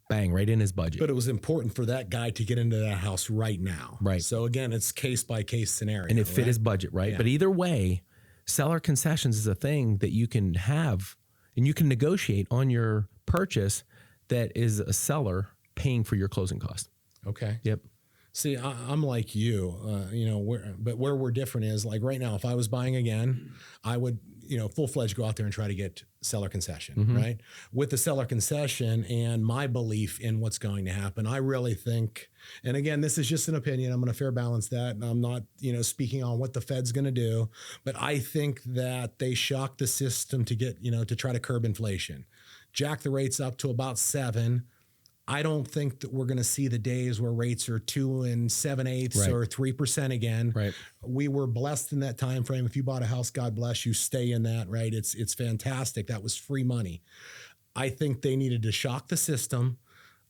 Bang, right in his budget. But it was important for that guy to get into that house right now. Right. So again, it's case by case scenario. And it fit his budget, right? Yeah. But either way, seller concessions is a thing that you can have and you can negotiate on your purchase that is a seller paying for your closing cost. Okay. Yep. See, I'm like you, but where we're different is like right now, if I was buying again, I would, full-fledged go out there and try to get seller concession, right? With the seller concession and my belief in what's going to happen, I really think, and again, this is just an opinion, I'm going to fair balance that. And I'm not, speaking on what the Fed's going to do, but I think that they shock the system to get, to try to curb inflation, jack the rates up to about 7%. I don't think that we're going to see the days where rates are 2 7/8 or 3% again. Right. We were blessed in that time frame. If you bought a house, God bless you, stay in that, right? It's fantastic. That was free money. I think they needed to shock the system.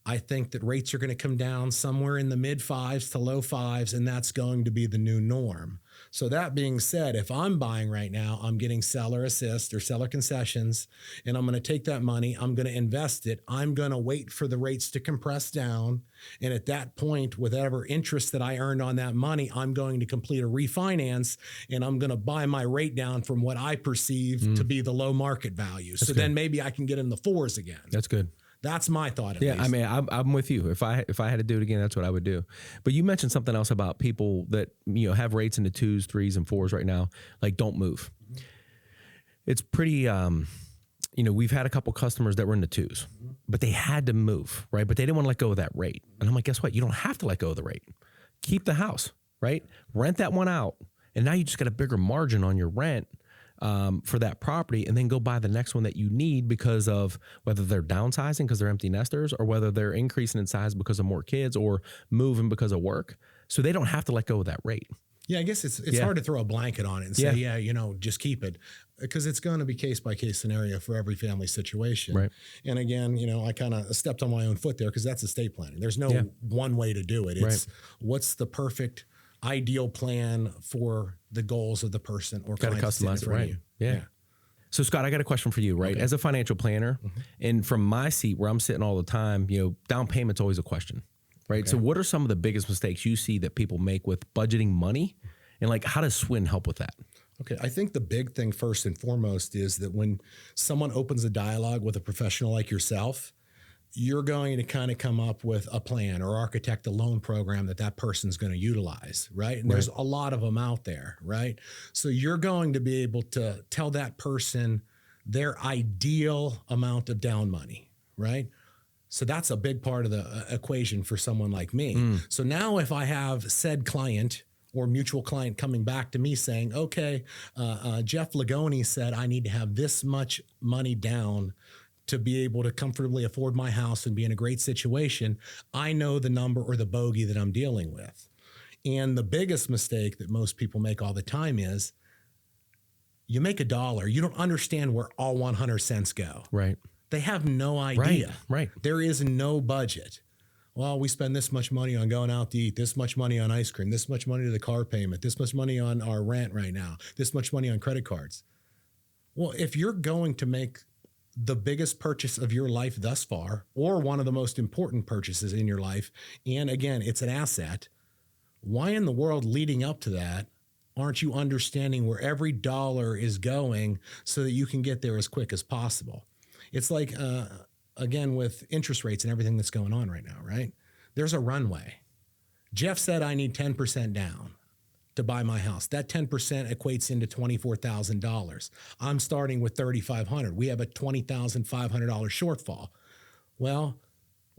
I think that rates are going to come down somewhere in the mid 5s to low 5s, and that's going to be the new norm. So that being said, if I'm buying right now, I'm getting seller assist or seller concessions, and I'm going to take that money, I'm going to invest it. I'm going to wait for the rates to compress down. And at that point, whatever interest that I earned on that money, I'm going to complete a refinance, and I'm going to buy my rate down from what I perceive to be the low market value. So then maybe I can get in the 4s again. That's good. That's my thought. At least. I mean, I'm with you. If I had to do it again, that's what I would do. But you mentioned something else about people that have rates in the 2s, 3s, and 4s right now. Like, don't move. It's pretty. We've had a couple customers that were in the 2s, but they had to move, right? But they didn't want to let go of that rate. And I'm like, guess what? You don't have to let go of the rate. Keep the house, right? Rent that one out, and now you just got a bigger margin on your rent. For that property, and then go buy the next one that you need because of whether they're downsizing because they're empty nesters or whether they're increasing in size because of more kids or moving because of work. So they don't have to let go of that rate. Yeah, I guess it's hard to throw a blanket on it and say, just keep it, because it's going to be case by case scenario for every family situation. Right. And again, I kind of stepped on my own foot there because that's estate planning. There's no one way to do it. It's what's the perfect ideal plan for the goals of the person or got to customize it, right? Yeah. So Scott, I got a question for you, right? Okay. As a financial planner, and from my seat where I'm sitting all the time, down payment's always a question, right? Okay. So what are some of the biggest mistakes you see that people make with budgeting money, and like how does SWIN help with that? Okay, I think the big thing first and foremost is that when someone opens a dialogue with a professional like yourself, you're going to kind of come up with a plan or architect a loan program that person's going to utilize, right? And there's a lot of them out there, right? So you're going to be able to tell that person their ideal amount of down money, right? So that's a big part of the equation for someone like me. So now if I have said client or mutual client coming back to me saying, okay, Jeff Lagoni said I need to have this much money down to be able to comfortably afford my house and be in a great situation, I know the number or the bogey that I'm dealing with. And the biggest mistake that most people make all the time is you make $1, you don't understand where all 100 cents go. Right. They have no idea. Right. There is no budget. Well, we spend this much money on going out to eat, this much money on ice cream, this much money to the car payment, this much money on our rent right now, this much money on credit cards. Well, if you're going to make the biggest purchase of your life thus far, or one of the most important purchases in your life, and again, it's an asset, why in the world leading up to that aren't you understanding where every dollar is going so that you can get there as quick as possible? It's like, again, with interest rates and everything that's going on right now, right? There's a runway. Jeff said I need 10% down to buy my house. That 10% equates into $24,000. I'm starting with $3,500. We have a $20,500 shortfall. Well,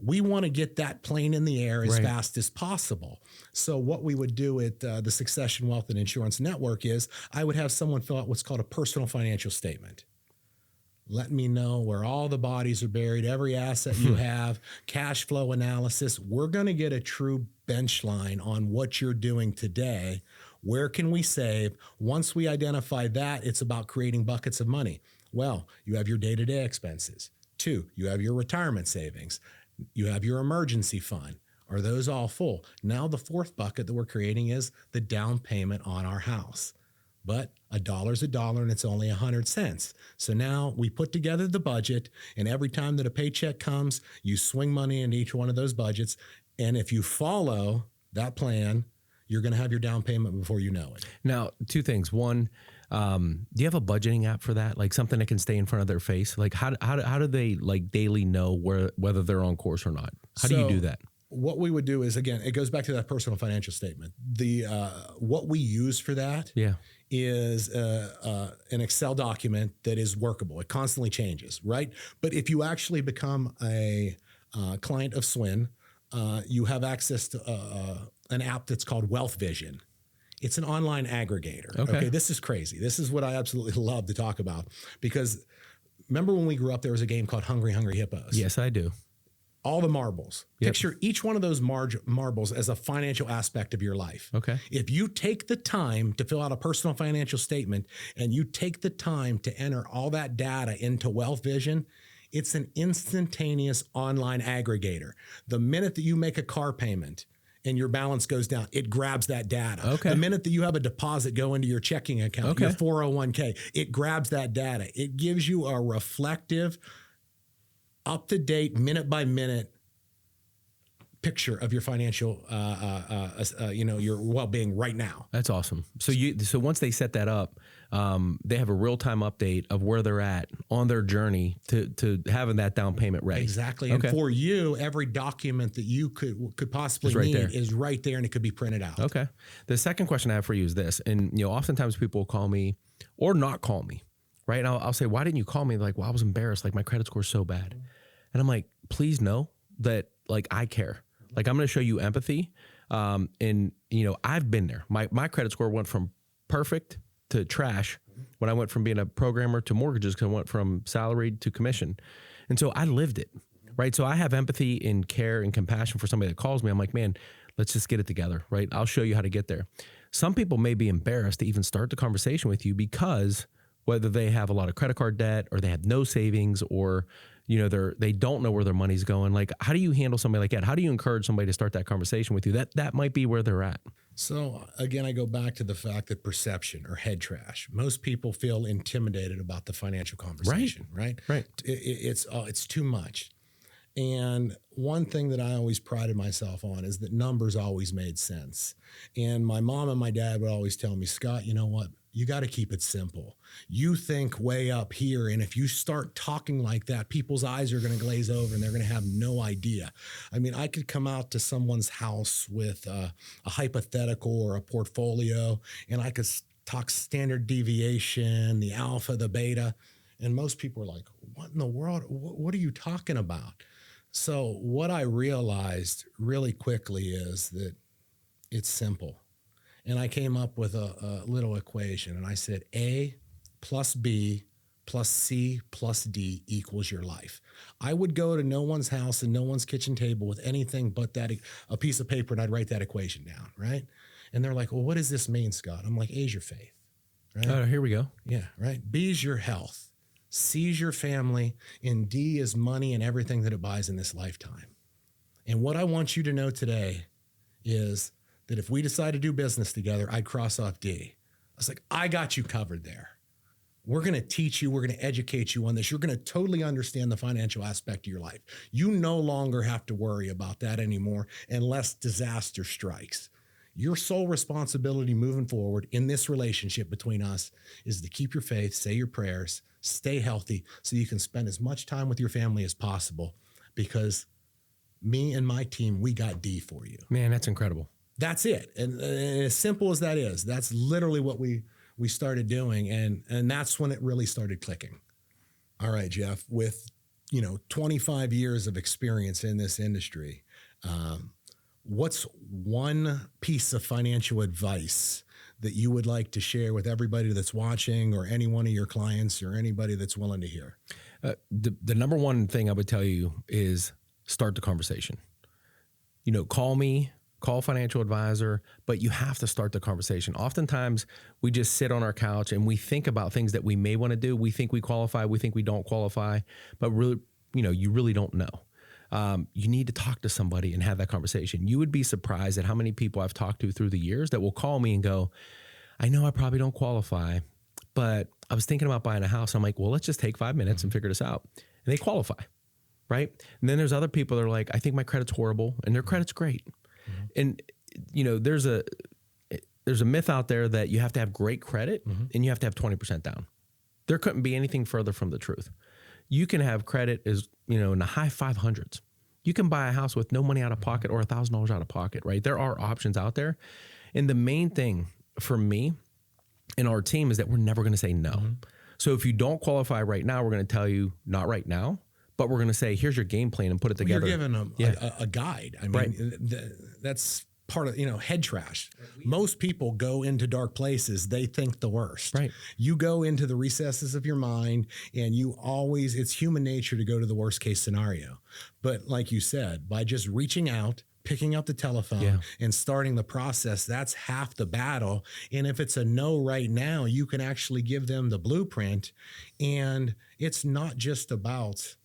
we want to get that plane in the air as fast as possible. So what we would do at the Succession Wealth and Insurance Network is I would have someone fill out what's called a personal financial statement. Let me know where all the bodies are buried, every asset you have, cash flow analysis. We're going to get a true bench line on what you're doing today. Where can we save? Once we identify that, it's about creating buckets of money. Well, you have your day-to-day expenses. 2, you have your retirement savings. You have your emergency fund. Are those all full? Now the 4th bucket that we're creating is the down payment on our house. But $1 is $1 and it's only 100 cents. So now we put together the budget, and every time that a paycheck comes, you swing money into each one of those budgets. And if you follow that plan, you're going to have your down payment before you know it. Now, 2 things. One, do you have a budgeting app for that? Like something that can stay in front of their face? Like how do they like daily know whether they're on course or not? How do you do that? What we would do is, again, it goes back to that personal financial statement. The what we use for that is an Excel document that is workable. It constantly changes, right? But if you actually become a client of SWIN, you have access to an app that's called Wealth Vision. It's an online aggregator. Okay, this is crazy. This is what I absolutely love to talk about, because remember when we grew up, there was a game called Hungry Hungry Hippos. Yes, I do. All the marbles. Yep. Picture each one of those marbles as a financial aspect of your life. Okay. If you take the time to fill out a personal financial statement and you take the time to enter all that data into Wealth Vision, it's an instantaneous online aggregator. The minute that you make a car payment and your balance goes down, it grabs that data. Okay. The minute that you have a deposit go into your checking account, your 401k, it grabs that data. It gives you a reflective, up-to-date, minute-by-minute picture of your financial, your well-being right now. That's awesome. So once they set that up, they have a real-time update of where they're at on their journey to having that down payment ready. Exactly. And for you, every document that you could possibly need is right there, and it could be printed out. Okay. The second question I have for you is this, and oftentimes people will call me or not call me, right? And I'll say, why didn't you call me? Like, well, I was embarrassed. Like, my credit score is so bad. And I'm like, please know that, like, I care. Like, I'm going to show you empathy. And, I've been there. My credit score went from perfect to trash when I went from being a programmer to mortgages, because I went from salaried to commission. And so I lived it, right? So I have empathy and care and compassion for somebody that calls me. I'm like, man, let's just get it together, right? I'll show you how to get there. Some people may be embarrassed to even start the conversation with you because whether they have a lot of credit card debt or they have no savings, or they don't know where their money's going. Like, how do you handle somebody like that? How do you encourage somebody to start that conversation with you? That might be where they're at. So again, I go back to the fact that perception or head trash. Most people feel intimidated about the financial conversation, right? Right. It's too much. And one thing that I always prided myself on is that numbers always made sense. And my mom and my dad would always tell me, Scott, you know what? You got to keep it simple. You think way up here. And if you start talking like that, people's eyes are going to glaze over and they're going to have no idea. I mean, I could come out to someone's house with a hypothetical or a portfolio, and I could talk standard deviation, the alpha, the beta. And most people are like, what in the world? What are you talking about? So what I realized really quickly is that it's simple. And I came up with a little equation, and I said A plus B plus C plus D equals your life. I would go to no one's house and no one's kitchen table with anything but a piece of paper, and I'd write that equation down, right? And they're like, well, what does this mean, Scott? I'm like, A is your faith, right? Oh, here we go. Yeah, right. B is your health. C is your family, and D is money and everything that it buys in this lifetime. And what I want you to know today is that if we decide to do business together, I'd cross off D. I was like, I got you covered there. We're going to teach you. We're going to educate you on this. You're going to totally understand the financial aspect of your life. You no longer have to worry about that anymore unless disaster strikes. Your sole responsibility moving forward in this relationship between us is to keep your faith, say your prayers, stay healthy so you can spend as much time with your family as possible, because me and my team, we got D for you. Man, that's incredible. That's it. And as simple as that is, that's literally what we started doing. And that's when it really started clicking. All right, Jeff, with 25 years of experience in this industry, what's one piece of financial advice that you would like to share with everybody that's watching, or any one of your clients, or anybody that's willing to hear? The number one thing I would tell you is start the conversation. Call me, call a financial advisor, but you have to start the conversation. Oftentimes we just sit on our couch and we think about things that we may want to do. We think we qualify, we think we don't qualify, but really, you really don't know. You need to talk to somebody and have that conversation. You would be surprised at how many people I've talked to through the years that will call me and go, I know I probably don't qualify, but I was thinking about buying a house. I'm like, well, let's just take 5 minutes and figure this out. And they qualify, right? And then there's other people that are like, I think my credit's horrible, and their credit's great. And, there's a myth out there that you have to have great credit and you have to have 20% down. There couldn't be anything further from the truth. You can have credit in the high 500s. You can buy a house with no money out of pocket or $1,000 out of pocket, right? There are options out there. And the main thing for me and our team is that we're never going to say no. So if you don't qualify right now, we're going to tell you not right now, but we're going to say, here's your game plan and put it together. You're given a guide. I mean, that's part of, head trash. Most people go into dark places. They think the worst. Right. You go into the recesses of your mind, and it's human nature to go to the worst case scenario. But like you said, by just reaching out, picking up the telephone and starting the process, that's half the battle. And if it's a no right now, you can actually give them the blueprint. And it's not just about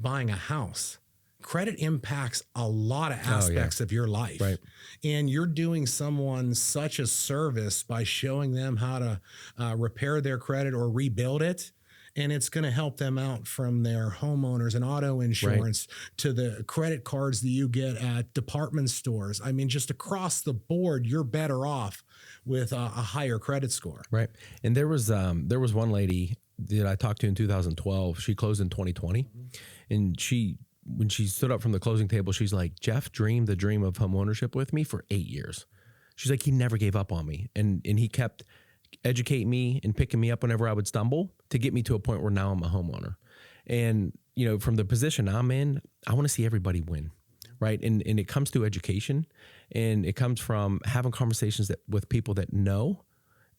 buying a house. Credit impacts a lot of aspects of your life. Right. And you're doing someone such a service by showing them how to repair their credit or rebuild it. And it's going to help them out from their homeowners and auto insurance to the credit cards that you get at department stores. I mean, just across the board, you're better off with a higher credit score. Right. And there was one lady that I talked to in 2012. She closed in 2020. And when she stood up from the closing table, she's like, Jeff dreamed the dream of home ownership with me for 8 years. She's like, he never gave up on me. And he kept educating me and picking me up whenever I would stumble to get me to a point where now I'm a homeowner. And, from the position I'm in, I want to see everybody win. Right. And it comes to education, and it comes from having conversations with people that know,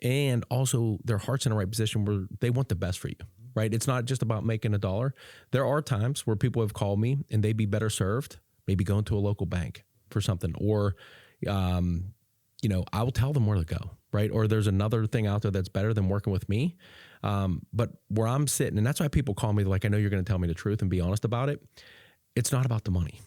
and also their heart's in the right position where they want the best for you. Right. It's not just about making a dollar. There are times where people have called me and they'd be better served, maybe going to a local bank for something, or, I will tell them where to go. Right. Or there's another thing out there that's better than working with me. But where I'm sitting, and that's why people call me, like, I know you're going to tell me the truth and be honest about it. It's not about the money.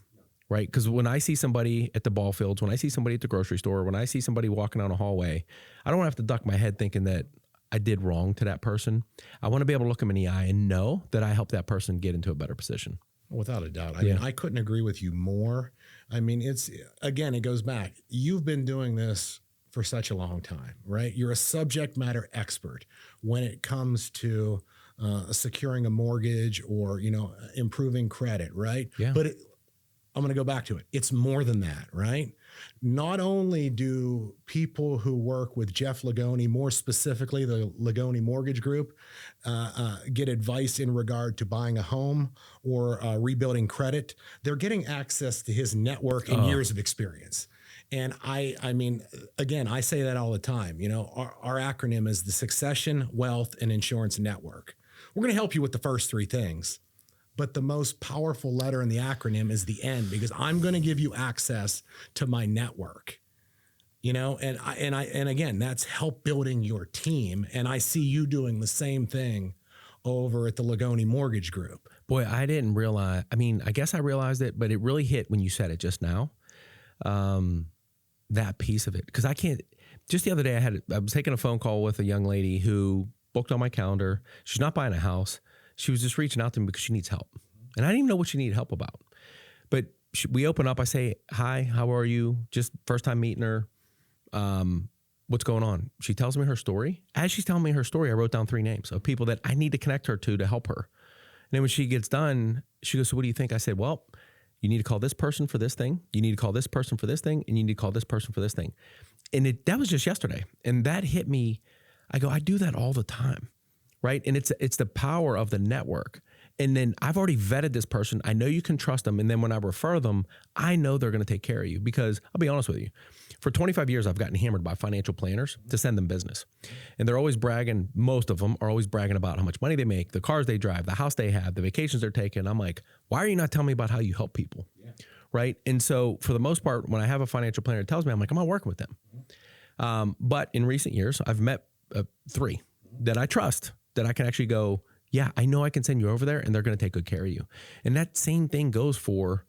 right? Because when I see somebody at the ball fields, when I see somebody at the grocery store, when I see somebody walking down a hallway, I don't have to duck my head thinking that I did wrong to that person. I want to be able to look them in the eye and know that I helped that person get into a better position. Without a doubt. I mean, I couldn't agree with you more. I mean, it goes back. You've been doing this for such a long time, right? You're a subject matter expert when it comes to securing a mortgage or, improving credit, right? Yeah. But I'm going to go back to it. It's more than that, right? Not only do people who work with Jeff Lagoni, more specifically the Lagoni Mortgage Group, get advice in regard to buying a home or rebuilding credit, they're getting access to his network and years of experience. And I mean, again, I say that all the time. Our acronym is the Succession, Wealth, and Insurance Network. We're going to help you with the first three things. But the most powerful letter in the acronym is the N, because I'm going to give you access to my network, and again, that's help building your team. And I see you doing the same thing over at the Lagoni Mortgage Group. Boy, I didn't realize, I mean, I guess I realized it, but it really hit when you said it just now, that piece of it. Because just the other day I was taking a phone call with a young lady who booked on my calendar. She's not buying a house. She was just reaching out to me because she needs help. And I didn't even know what she needed help about. But we open up, I say, hi, how are you? Just first time meeting her. What's going on? She tells me her story. As she's telling me her story, I wrote down 3 names of people that I need to connect her to help her. And then when she gets done, she goes, so what do you think? I said, well, you need to call this person for this thing. You need to call this person for this thing. And you need to call this person for this thing. And that was just yesterday. And that hit me. I go, I do that all the time. Right. And it's the power of the network. And then I've already vetted this person. I know you can trust them. And then when I refer them, I know they're going to take care of you, because I'll be honest with you. For 25 years, I've gotten hammered by financial planners to send them business. And they're always bragging. Most of them are always bragging about how much money they make, the cars they drive, the house they have, the vacations they're taking. I'm like, why are you not telling me about how you help people? Yeah. Right. And so for the most part, when I have a financial planner that tells me, I'm like, I'm not working with them. But in recent years, I've met 3 that I trust, that I can actually go, yeah, I know I can send you over there and they're going to take good care of you. And that same thing goes for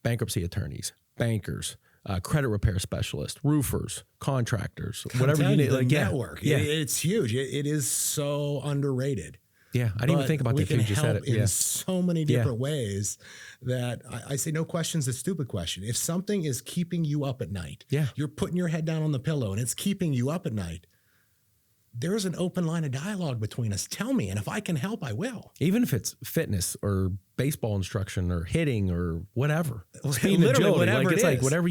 bankruptcy attorneys, bankers, credit repair specialists, roofers, contractors, whatever you need. Like network. Yeah. It's huge. It is so underrated. Yeah. I didn't even think about that. You just said it. In so many different ways that I say no question's a stupid question. If something is keeping you up at night, you're putting your head down on the pillow and it's keeping you up at night, there's an open line of dialogue between us. Tell me, and if I can help, I will. Even if it's fitness or baseball instruction or hitting or whatever. Speed, literally, whatever it's like whatever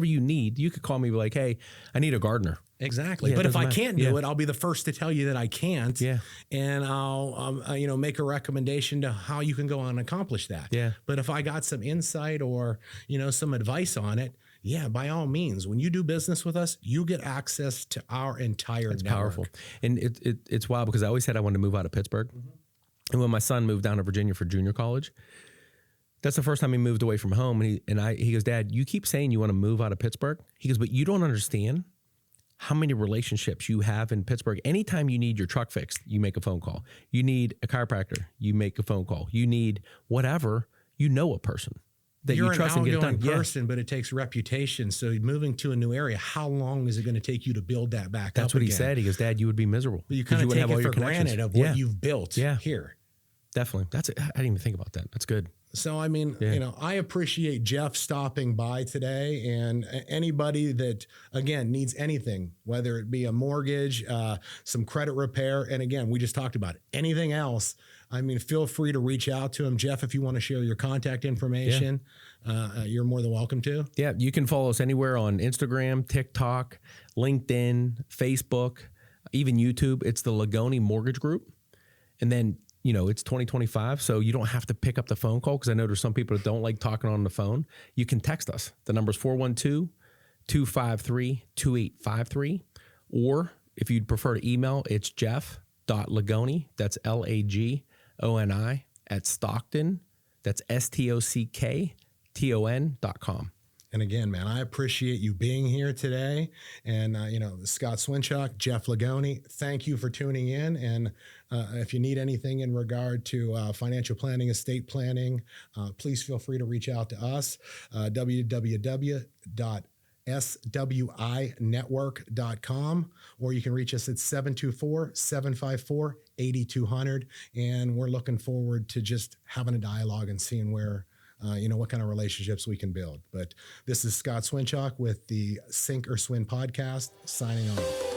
you need, you could call me, be like, hey, I need a gardener. Exactly. But if I can't do it, I'll be the first to tell you that I can't. Yeah. And I'll make a recommendation to how you can go on and accomplish that. Yeah. But if I got some insight or, some advice on it, yeah, by all means, when you do business with us, you get access to our entire network. It's powerful. And it's wild, because I always said I wanted to move out of Pittsburgh. Mm-hmm. And when my son moved down to Virginia for junior college, that's the first time he moved away from home. And he goes, Dad, you keep saying you want to move out of Pittsburgh. He goes, but you don't understand how many relationships you have in Pittsburgh. Anytime you need your truck fixed, you make a phone call. You need a chiropractor, you make a phone call. You need whatever, a person that you're you trust an and get it done. Outgoing person, but it takes reputation. So moving to a new area, how long is it going to take you to build that back up? That's what he said. He goes, Dad, you would be miserable. But you kind of take it for granted of what you've built here. Definitely. I didn't even think about that. That's good. So, I mean, I appreciate Jeff stopping by today, and anybody that, again, needs anything, whether it be a mortgage, some credit repair. And again, we just talked about it. Anything else. I mean, feel free to reach out to him. Jeff, if you want to share your contact information, you're more than welcome to. Yeah. You can follow us anywhere on Instagram, TikTok, LinkedIn, Facebook, even YouTube. It's the Lagoni Mortgage Group. And then, it's 2025, so you don't have to pick up the phone call, because I know there's some people that don't like talking on the phone. You can text us. The number's 412-253-2853. Or if you'd prefer to email, it's jeff.lagoni, that's LAGONI, at Stockton, that's STOCKTON.com. And again, man, I appreciate you being here today. And, Scott Swinchock, Jeff Lagoni, thank you for tuning in. And if you need anything in regard to financial planning, estate planning, please feel free to reach out to us, www.swinetwork.com, or you can reach us at 724-754-8200. And we're looking forward to just having a dialogue and seeing where what kind of relationships we can build. But this is Scott Swinchock with the Sink or Swin podcast, signing off.